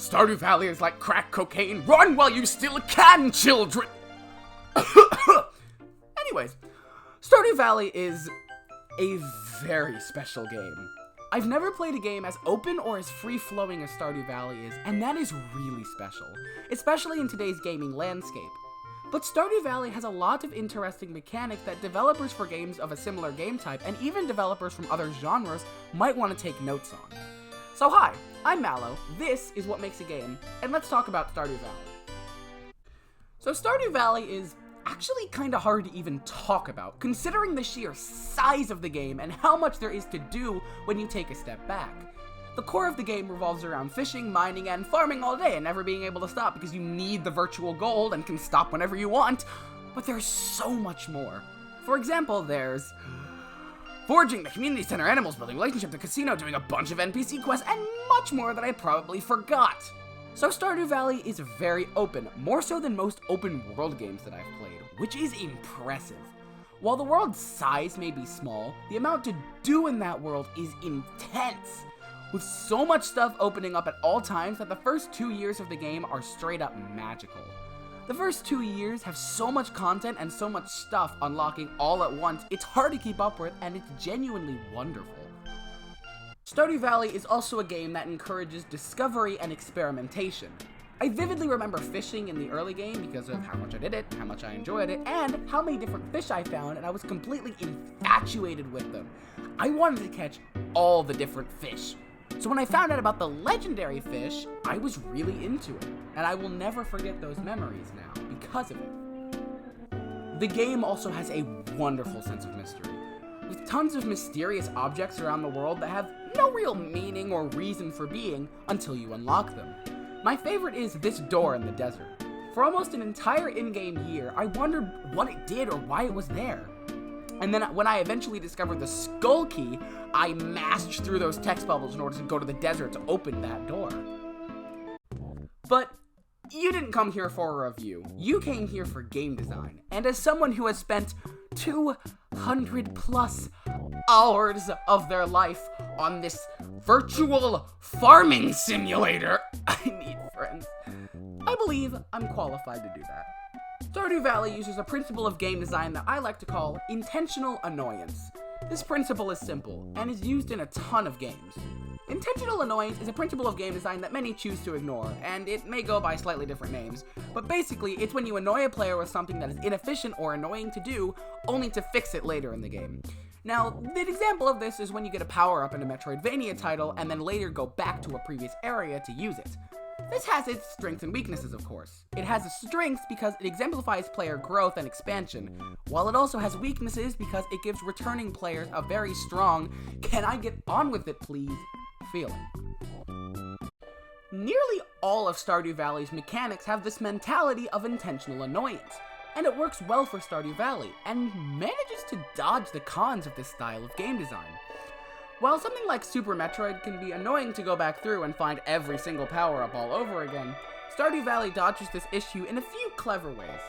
Stardew Valley is like crack cocaine. Run while you still can, children! Anyways, Stardew Valley is a very special game. I've never played a game as open or as free-flowing as Stardew Valley is, and that is really special, especially in today's gaming landscape. But Stardew Valley has a lot of interesting mechanics that developers for games of a similar game type, and even developers from other genres, might want to take notes on. So hi, I'm Mallow, this is What Makes a Game, and let's talk about Stardew Valley. So Stardew Valley is actually kinda hard to even talk about, considering the sheer size of the game and how much there is to do when you take a step back. The core of the game revolves around fishing, mining, and farming all day and never being able to stop because you need the virtual gold and can stop whenever you want, but there's so much more. For example, there's foraging, the community center, animals, building relationship, the casino, doing a bunch of NPC quests, and much more that I probably forgot. So Stardew Valley is very open, more so than most open world games that I've played, which is impressive. While the world's size may be small, the amount to do in that world is intense, with so much stuff opening up at all times that the first 2 years of the game are straight up magical. The first 2 years have so much content and so much stuff unlocking all at once, it's hard to keep up with, and it's genuinely wonderful. Stardew Valley is also a game that encourages discovery and experimentation. I vividly remember fishing in the early game because of how much I did it, how much I enjoyed it, and how many different fish I found, and I was completely infatuated with them. I wanted to catch all the different fish. So when I found out about the legendary fish, I was really into it, and I will never forget those memories now because of it. The game also has a wonderful sense of mystery, with tons of mysterious objects around the world that have no real meaning or reason for being until you unlock them. My favorite is this door in the desert. For almost an entire in-game year, I wondered what it did or why it was there. And then when I eventually discovered the skull key, I mashed through those text bubbles in order to go to the desert to open that door. But you didn't come here for a review. You came here for game design. And as someone who has spent 200 plus hours of their life on this virtual farming simulator, I need friends, I believe I'm qualified to do that. Stardew Valley uses a principle of game design that I like to call intentional annoyance. This principle is simple, and is used in a ton of games. Intentional annoyance is a principle of game design that many choose to ignore, and it may go by slightly different names, but basically it's when you annoy a player with something that is inefficient or annoying to do, only to fix it later in the game. Now, the example of this is when you get a power-up in a Metroidvania title, and then later go back to a previous area to use it. This has its strengths and weaknesses, of course. It has its strengths because it exemplifies player growth and expansion, while it also has weaknesses because it gives returning players a very strong, can I get on with it please, feeling. Nearly all of Stardew Valley's mechanics have this mentality of intentional annoyance, and it works well for Stardew Valley, and manages to dodge the cons of this style of game design. While something like Super Metroid can be annoying to go back through and find every single power-up all over again, Stardew Valley dodges this issue in a few clever ways.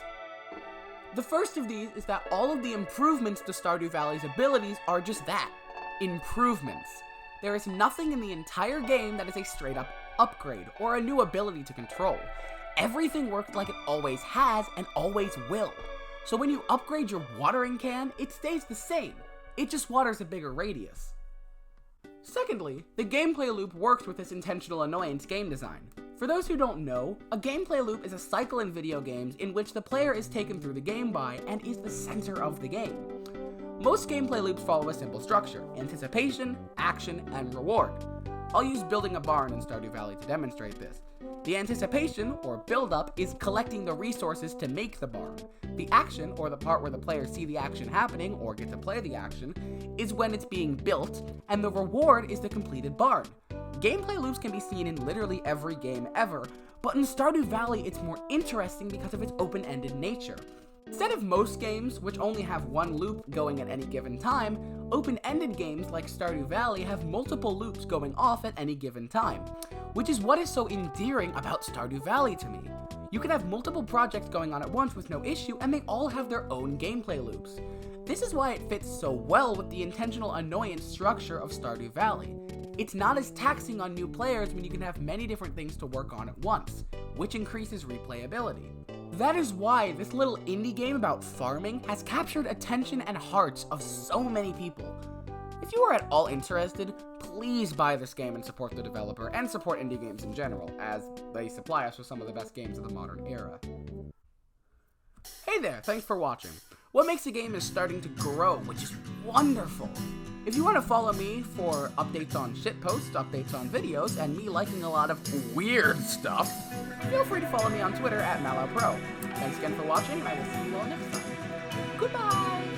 The first of these is that all of the improvements to Stardew Valley's abilities are just that, improvements. There is nothing in the entire game that is a straight-up upgrade or a new ability to control. Everything works like it always has and always will. So when you upgrade your watering can, it stays the same. It just waters a bigger radius. Secondly, the gameplay loop works with this intentional annoyance game design. For those who don't know, a gameplay loop is a cycle in video games in which the player is taken through the game by and is the center of the game. Most gameplay loops follow a simple structure: anticipation, action, and reward. I'll use building a barn in Stardew Valley to demonstrate this. The anticipation, or build-up, is collecting the resources to make the barn. The action, or the part where the players see the action happening, or get to play the action, is when it's being built, and the reward is the completed barn. Gameplay loops can be seen in literally every game ever, but in Stardew Valley it's more interesting because of its open-ended nature. Instead of most games, which only have one loop going at any given time, open-ended games like Stardew Valley have multiple loops going off at any given time, which is what is so endearing about Stardew Valley to me. You can have multiple projects going on at once with no issue, and they all have their own gameplay loops. This is why it fits so well with the intentional annoyance structure of Stardew Valley. It's not as taxing on new players when you can have many different things to work on at once, which increases replayability. That is why this little indie game about farming has captured attention and hearts of so many people. If you are at all interested, please buy this game and support the developer, and support indie games in general, as they supply us with some of the best games of the modern era. Hey there, thanks for watching. What Makes a Game is starting to grow, which is wonderful. If you want to follow me for updates on shitposts, updates on videos, and me liking a lot of weird stuff, feel free to follow me on Twitter @MallowPro. Thanks again for watching, and I will see you all next time. Goodbye!